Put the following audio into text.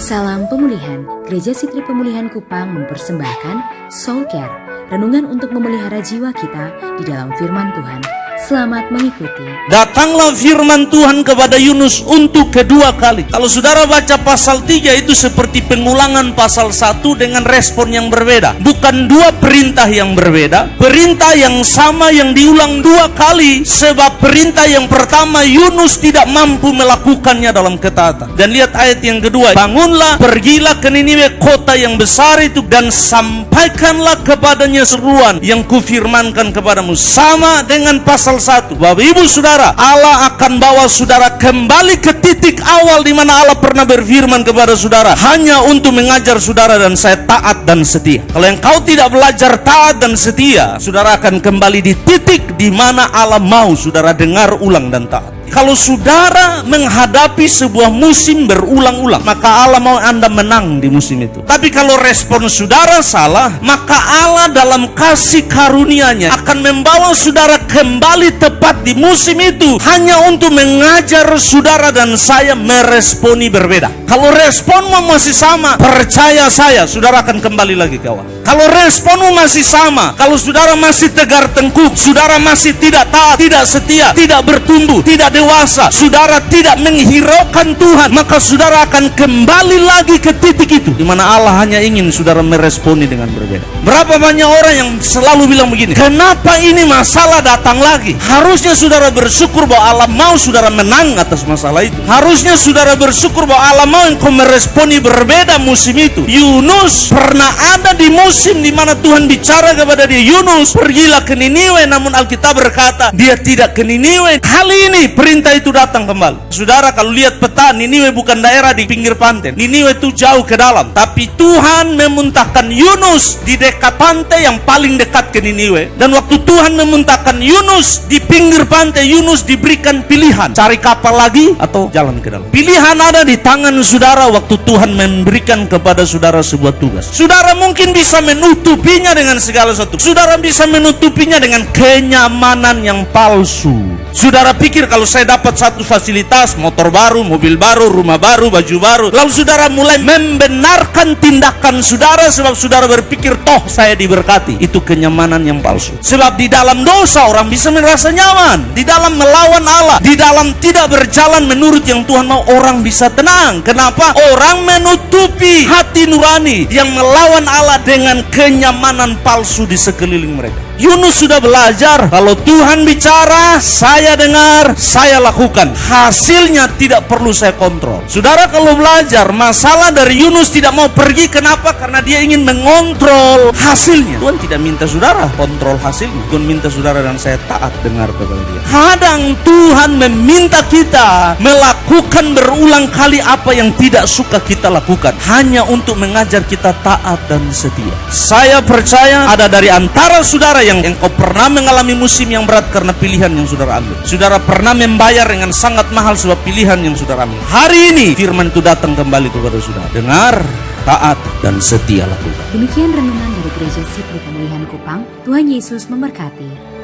Salam pemulihan. Gereja Sitri Pemulihan Kupang mempersembahkan Soul Care, renungan untuk memelihara jiwa kita di dalam firman Tuhan. Selamat mengikuti. Datanglah firman Tuhan kepada Yunus untuk kedua kali. Kalau saudara baca pasal 3 itu seperti pengulangan pasal 1 dengan respon yang berbeda. Bukan dua perintah yang berbeda, perintah yang sama yang diulang dua kali. Sebab perintah yang pertama Yunus tidak mampu melakukannya dalam ketaatan. Dan lihat ayat yang kedua, bangunlah, pergilah ke Niniwe, kota yang besar itu, dan sampaikanlah kepadanya seruan yang kufirmankan kepadamu. Sama dengan pasal 1. Bapak ibu saudara, Allah akan bawa saudara kembali ke titik awal di mana Allah pernah berfirman kepada saudara, hanya untuk mengajar saudara dan saya taat dan setia. Kalau engkau tidak belajar taat dan setia, saudara akan kembali di titik di mana Allah mau saudara dengar ulang dan taat. Kalau saudara menghadapi sebuah musim berulang-ulang, maka Allah mau Anda menang di musim itu. Tapi kalau respon saudara salah, maka Allah dalam kasih karunia-Nya akan membawa saudara kembali tepat di musim itu, hanya untuk mengajar saudara dan saya meresponi berbeda. Kalau responmu masih sama, percaya saya, saudara akan kembali lagi kawan. Kalau responmu masih sama, kalau saudara masih tegar tengkuk, saudara masih tidak taat, tidak setia, tidak bertumbuh, tidak dewasa, saudara tidak menghiraukan Tuhan, maka saudara akan kembali lagi ke titik itu di mana Allah hanya ingin saudara meresponi dengan berbeda. Berapa banyak orang yang selalu bilang begini, kenapa ini masalah datang lagi? Harusnya saudara bersyukur bahwa Allah mau saudara menang atas masalah itu. Harusnya saudara bersyukur bahwa Allah mau engkau meresponi berbeda musim itu. Yunus pernah ada di musim di mana Tuhan bicara kepada dia, Yunus, pergilah ke Niniwe. Namun Alkitab berkata dia tidak ke Niniwe. Kali ini perintah itu datang kembali. Saudara kalau lihat peta, Niniwe bukan daerah di pinggir pantai. Niniwe itu jauh ke dalam. Tapi Tuhan memuntahkan Yunus di dekat pantai yang paling dekat ke Niniwe. Dan waktu Tuhan memuntahkan Yunus di pinggir pantai, Yunus diberikan pilihan, cari kapal lagi atau jalan ke dalam. Pilihan ada di tangan saudara waktu Tuhan memberikan kepada saudara sebuah tugas. Saudara mungkin bisa menutupinya dengan segala sesuatu. Saudara bisa menutupinya dengan kenyamanan yang palsu. Saudara pikir kalau saya dapat satu fasilitas, motor baru, mobil baru, rumah baru, baju baru, lalu saudara mulai membenarkan tindakan saudara sebab saudara berpikir toh saya diberkati. Itu kenyamanan yang palsu. Sebab di dalam dosa orang bisa merasa nyaman, di dalam melawan Allah, di dalam tidak berjalan menurut yang Tuhan mau, orang bisa tenang. Kenapa? Orang menutupi hati nurani yang melawan Allah dengan kenyamanan palsu di sekeliling mereka. Yunus sudah belajar, kalau Tuhan bicara, saya dengar, saya lakukan. Hasilnya tidak perlu saya kontrol. Saudara kalau belajar, masalah dari Yunus tidak mau pergi, kenapa? Karena dia ingin mengontrol hasilnya. Tuhan tidak minta saudara kontrol hasilnya. Tuhan minta saudara dan saya taat dengar kepada dia. Kadang Tuhan meminta kita melakukan berulang kali apa yang tidak suka kita lakukan, hanya untuk mengajar kita taat dan setia. Saya percaya ada dari antara saudara yang engkau pernah mengalami musim yang berat karena pilihan yang saudara ambil. Saudara pernah membayar dengan sangat mahal sebab pilihan yang saudara ambil. Hari ini firman itu datang kembali kepada saudara. Dengar, taat, dan setia lakukan. Demikian renungan dari Gereja Sitri Pemulihan Kupang. Tuhan Yesus memberkati.